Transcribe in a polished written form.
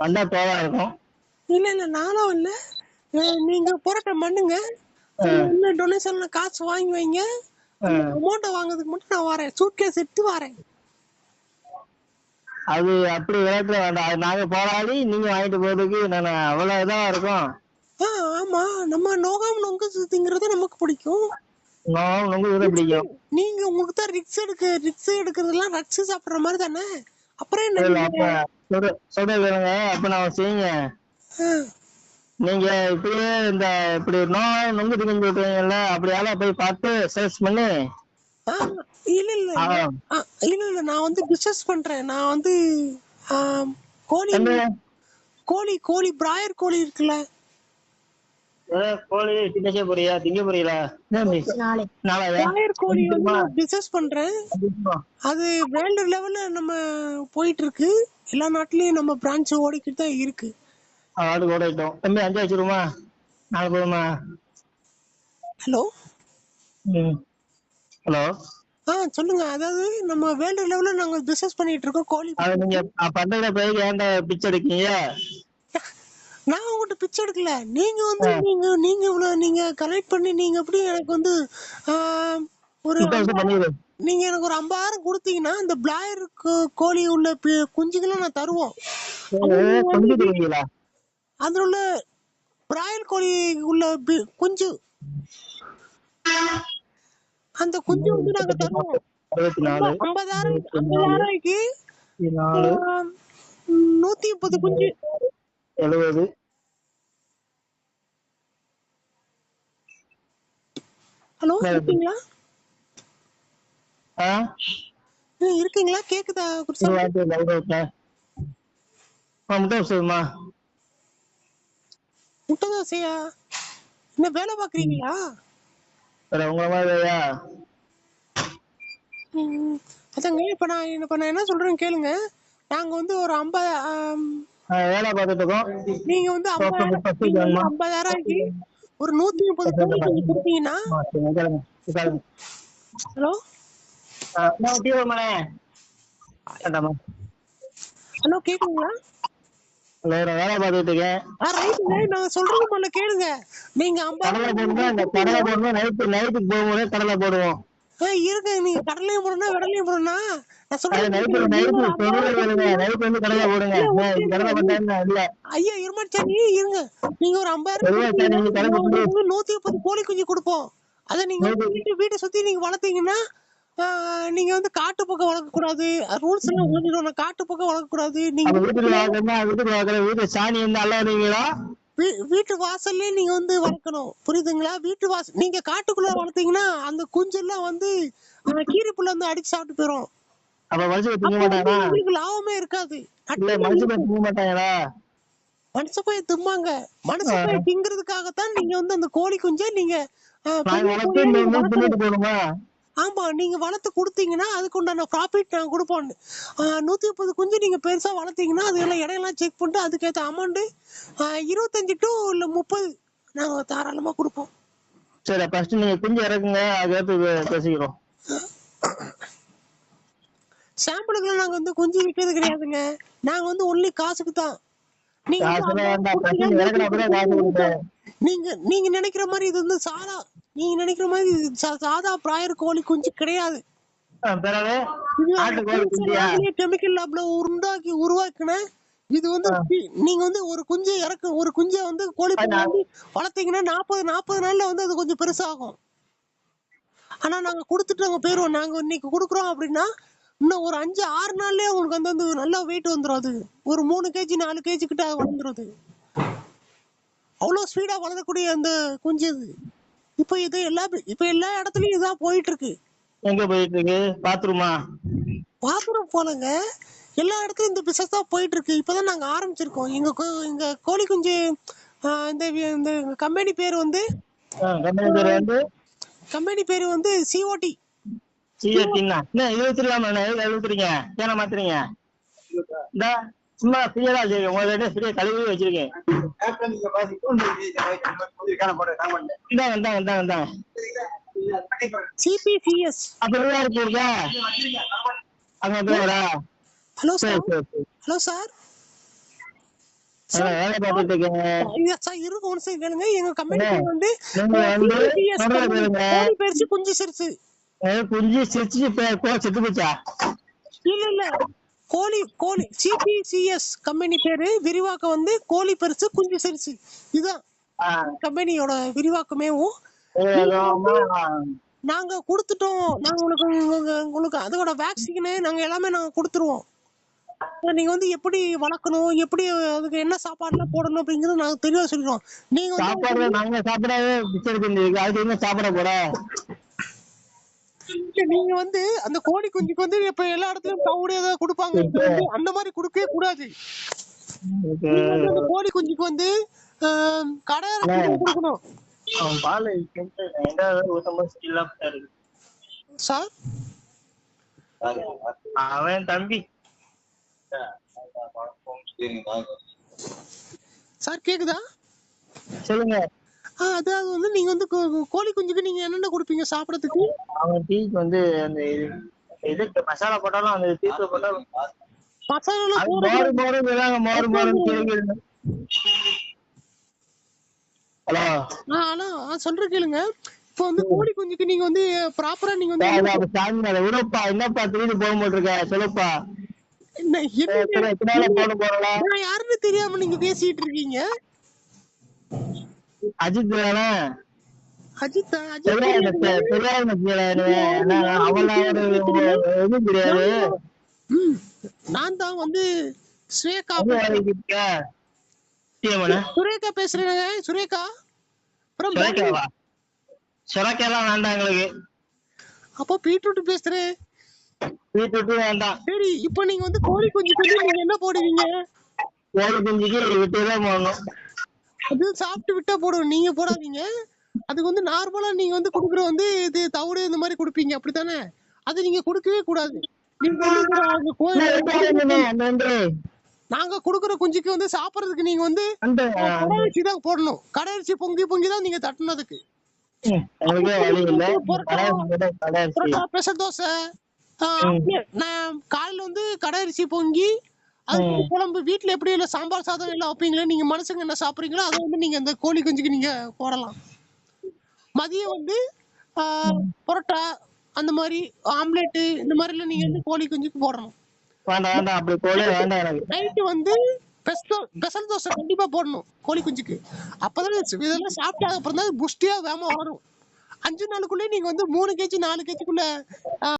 வந்தா தோவா இருக்கும். இல்ல இல்ல நானும் இல்ல. நீங்க போராட்டம் பண்ணுங்க. என்ன டொனேஷன்ல காசு வாங்கி வைங்க. அமௌண்ட் வாங்குறதுக்கு மட்டும் நான் வரேன். சூட்கேஸ் எடுத்து வரேன். அது அப்படி விளையாட்டுல வேண்டாம். அது நாங்க போராடி நீங்க வாங்கிட்டு போறதுக்கு நான் அவ்வளவு இதா இருக்கும். ஆமா, நம்ம நோகாம நொங்கு திங்கிறது நமக்கு பிடிக்கும். பிடிக்கும். நீங்க உங்களுக்கு தான் ரிக்ஸ் எடுக்கிறதுலாம் ரக்ஸ் சாப்பிடுற மாதிரி தானே. அப்புறம் என்ன சொல்லுங்க. அப்ப நான் செய்யுங்க. நீங்க இப்படியே இந்த இப்படி நொங்கு திங்க சொல்றீங்கல்ல, அப்படியால போய் பார்த்து சேல்ஸ் பண்ணி. இல்ல இல்ல இல்ல இல்ல நான் வந்து பிசினஸ் பண்றேன். நான் வந்து கோழி கோழி கோழி பிராயர் கோழி இருக்குல்ல, கோழி திங்க போறியா? திங்க போறீங்களா? பிராயர் கோழி வந்து நான் பிசினஸ் பண்றேன். அது வேர்ல்டு லெவல்ல நம்ம போயிட்டு இருக்கு. எல்லா நாட்டிலயும் நம்ம பிரான்ச் ஓடிக்கிட்டு தான் இருக்கு. ஆடு ஓடிட்டோம். தம்பி 5 வச்சிருமா? 4 போதுமா? ஹலோ ஹலோ சொல்லுங்க. அதாவது நம்ம வேர்ல்டு லெவல்ல நாங்க பிசினஸ் பண்ணிட்டு இருக்கோம். கோழி நீங்க பண்ற போய் ஏன்டா பிச்சை எடுக்கீங்க? நான் உங்ககிட்ட பிச்சை எடுக்கல. நீங்க வந்து நீங்க இவ்வளவு நீங்க கலெக்ட் பண்ணி நீங்க எப்படி எனக்கு வந்து ஒரு நீங்க எனக்கு ஒரு 50,000 கொடுத்தீங்கன்னா இந்த பிளாயர் கோழி உள்ள குஞ்சுகளை நான் தருவோம். அதுல உள்ள பிராயர் கோழி உள்ள குஞ்சு, அந்த குஞ்சு வந்து நாங்க தருவோம். 50,000க்கு 130 குஞ்சு. 70. ஹலோ இருக்கீங்களா? இருக்கீங்களா? கேக்குதா? முட்டை தோசையா? என்ன வேலை பாக்குறீங்களா? அதாங்க. இப்ப நான் என்ன சொல்றேன் கேளுங்க. நாங்க வந்து ஒரு 50 வேலை பார்த்துட்டு இருக்கோம். நீங்க வந்து 50,000க்கு ஒரு 130 கோழி கொடுத்தீங்கன்னா. ஹலோ ஹலோ கேக்குங்களா? வேலை பார்த்துட்டு இருக்கேன். நான் சொல்றது முதல்ல கேளுங்க. நீங்க 50,000 நைட்டுக்கு போகும்போது கடலை போடுவோம். இருக்கு. நீங்க கடலையும் போடணும் விடலையும் போடணும். ஐயா இருமாச்சாரி இருங்க. நீங்க ஒரு 50,000 130 கோழி குஞ்சு கொடுப்போம். அதை நீங்க வீட்டை சுத்தி நீங்க வளர்த்தீங்கன்னா நீங்க வந்து காட்டு பக்கம் வளர்க்க கூடாது. ரூல்ஸ் எல்லாம் சொல்லிடுவோம். காட்டு பக்கம் வளர்க்க கூடாது. நீங்க வீட்டு வாசல்லே நீங்க வந்து வளர்க்கணும். புரியுதுங்களா? வீட்டு வாசல் நீங்க காட்டுக்குள்ள வளர்த்தீங்கன்னா அந்த குஞ்செல்லாம் வந்து கீரி புள்ள வந்து அடிச்சு சாப்பிட்டு போயிடும். உங்களுக்கு லாபமே இருக்காது. மனுஷ போய் திம்பாங்க. மனுஷ போய் திங்கிறதுக்காகத்தான் நீங்க வந்து அந்த கோழி குஞ்சை நீங்க ஆமா நீங்க வளர்த்து கொடுத்தீங்கன்னா அதுக்கு உண்டான ப்ராஃபிட் நாங்க கொடுப்போம். 130 குஞ்சு நீங்க பெருசா வளர்த்தீங்கன்னா அதெல்லாம் இடையெல்லாம் செக் பண்ணிட்டு அதுக்கேற்ற அமௌண்ட் 25 to 30 நாங்க தாராளமா கொடுப்போம். சரி, ஃபர்ஸ்ட் நீங்க குஞ்சு இறக்குங்க, அதுக்கு பேசிக்கிறோம். சாம்பிளுக்கு நாங்க வந்து குஞ்சு விற்கிறது கிடையாதுங்க. நாங்க வந்து ஒன்லி காசுக்கு தான். நீங்க நினைக்கிற மாதிரி இது வந்து நீங்க நினைக்கிற மாதிரி சாதா பிராயர் கோழி குஞ்சு கிடையாது. கெமிக்கல் லேப்ல உருவாக்கின இது வந்து நீங்க வந்து ஒரு குஞ்சை வந்து கோழி வளர்த்தீங்கன்னா 40 நாள்ல வந்து அது கொஞ்சம் பெருசாகும். ஆனா நாங்க கொடுத்துட்டு நாங்க போயிருவோம். நாங்க இன்னைக்கு கொடுக்குறோம் அப்படின்னா இன்னும் ஒரு 5-6 நாள்லயே உங்களுக்கு வந்து நல்லா வெயிட் வந்துடும். அது ஒரு 3 kg 4 kg கிட்ட வளர்ந்துருது. அவ்வளவு ஸ்பீடா வளரக்கூடிய அந்த குஞ்சு இது. இப்ப எல்லா இடத்துலயும் இதான் போயிட்டு இருக்கு. எங்க போயிட்டு இருக்கு? பாத்ரூம் போலங்க. எல்லா இடத்துலயும் இந்த பிசினஸ் தான் போயிட்டு இருக்கு. இப்பதான் நாங்க ஆரம்பிச்சிருக்கோம். எங்க கோழி குஞ்சு இந்த கம்பெனி பேர் வந்து COT. சும்மா ஃப்ரீயா உங்கள்கிட்ட ஃப்ரீயா கழுவி வச்சிருக்கேன். CPCS. Hello sir. சார் வேலை பார்த்துட்டு இருக்கேங்க. சார் இருங்க ஒரு நிமிஷம் கேளுங்க. எங்க கம்பெனி அண்ணே, பேர் வந்து நீங்க வந்து CPCS சொல்றத கம்பெனி. கேளுங்க. கோழி பயிற்சி குஞ்சு சிறுசு. குஞ்சு சிரிச்சு செத்து போச்சா? இல்ல இல்ல, கோழி கோழி CPCS கம்பெனி பேரு விரிவாக்கம் வந்து கோழி பெருசு குஞ்சு சிறுசு. இதுதான் கம்பெனியோட விரிவாக்கமேவும். நாங்க கொடுத்துட்டோம். நாங்க உங்களுக்கு அதோட வேக்சின் நாங்க எல்லாமே நாங்க கொடுத்துருவோம். நீங்க வந்து எப்படி வளர்க்கணும், எப்படி அதுக்கு என்ன சாப்பாடுலாம் போடணும் அப்படிங்கறது நாங்க தெளிவா சொல்லிடுவோம். நீங்க வந்து சாப்பாடு நாங்க சாப்பிடாவே அதுக்கு என்ன சாப்பிட போற? நீங்க வந்து அந்த கோழி குஞ்சுக்கு வந்து இப்ப எல்லா இடத்துலயும் தவிடு ஏதாவது கொடுப்பாங்க, அந்த மாதிரி கொடுக்கவே கூடாது. நீங்க வந்து அந்த கோழி குஞ்சுக்கு வந்து கடையில கொடுக்கணும் சார். அவன் தம்பி சார் கேக்குதா? சொல்லுங்க. அதாவது வந்து நீங்க வந்து கோழி குஞ்சுக்கு நீங்க என்னென்ன கொடுப்பீங்க சாப்பிடறதுக்கு? அவன் டீக்கு வந்து அந்த இதுக்கு மசாலா போட்டாலும் அந்த டீக்கு போட்டாலும் மசாலா ஹலோ சொல்ற கேளுங்க. இப்ப வந்து கோழி குஞ்சுக்கு நீங்க வந்து ப்ராப்பரா நீங்க வந்து விடப்பா, என்னப்பா திடீர்னு போக மாட்டிருக்க? சொல்லுப்பா. நான் யாருன்னு தெரியாம நீங்க பேசிட்டு இருக்கீங்க. அஜித் தானே? அஜித் நான் தான் வந்து சுரேகா பேசுறேன். சுரேகா சுரக்கெல்லாம் வேண்டாம் எங்களுக்கு. அப்போ பீட்ரூட் பேசுறேன். பீட்ரூட் வேண்டாம். சரி, இப்போ நீங்க வந்து கோழி குஞ்சுக்கு நீங்க என்ன போடுவீங்க? கோழி குஞ்சுக்கு விட்டுதான் போடணும். அது சாப்பிட்டு விட்டா போடுவோம், நீங்க போடாதீங்க. அதுக்கு வந்து நார்மலா நீங்க வந்து குடுக்குற வந்து இது தவிடு இந்த மாதிரி கொடுப்பீங்க அப்படித்தானே? அது நீங்க கொடுக்கவே கூடாது. நாங்க குடுக்குற குஞ்சுக்கு வந்து சாப்பிடறதுக்கு நீங்க வந்து கடையரிசி தான் போடணும். கடையரிசி பொங்கி பொங்கி தான் நீங்க தட்டுனதுக்கு. ஸ்பெஷல் தோசை நான் காலையில வந்து கடையரிசி பொங்கி அது குழம்பு வீட்டுல எப்படி இல்ல சாம்பார் சாதம் எல்லாம் வைப்பீங்களா? நீங்க மனுஷங்க என்ன சாப்பிடுறீங்களோ அதை வந்து நீங்க இந்த கோழி குஞ்சுக்கு நீங்க போடலாம். மதியம் வந்து பரோட்டா அந்த மாதிரி ஆம்லெட் இந்த மாதிரி எல்லாம் நீங்க வந்து கோழி குஞ்சுக்கு போடணும். நைட்டு வந்து ஸ்பெஷல் தோசை கண்டிப்பா போடணும் கோழி குஞ்சுக்கு. அப்பதான் இதெல்லாம் சாப்பிட்டா அப்புறம் தான் புஷ்டியா வேகமா வளரும். 5 நாளுக்குள்ளே நீங்க வந்து 3 kg 4 kg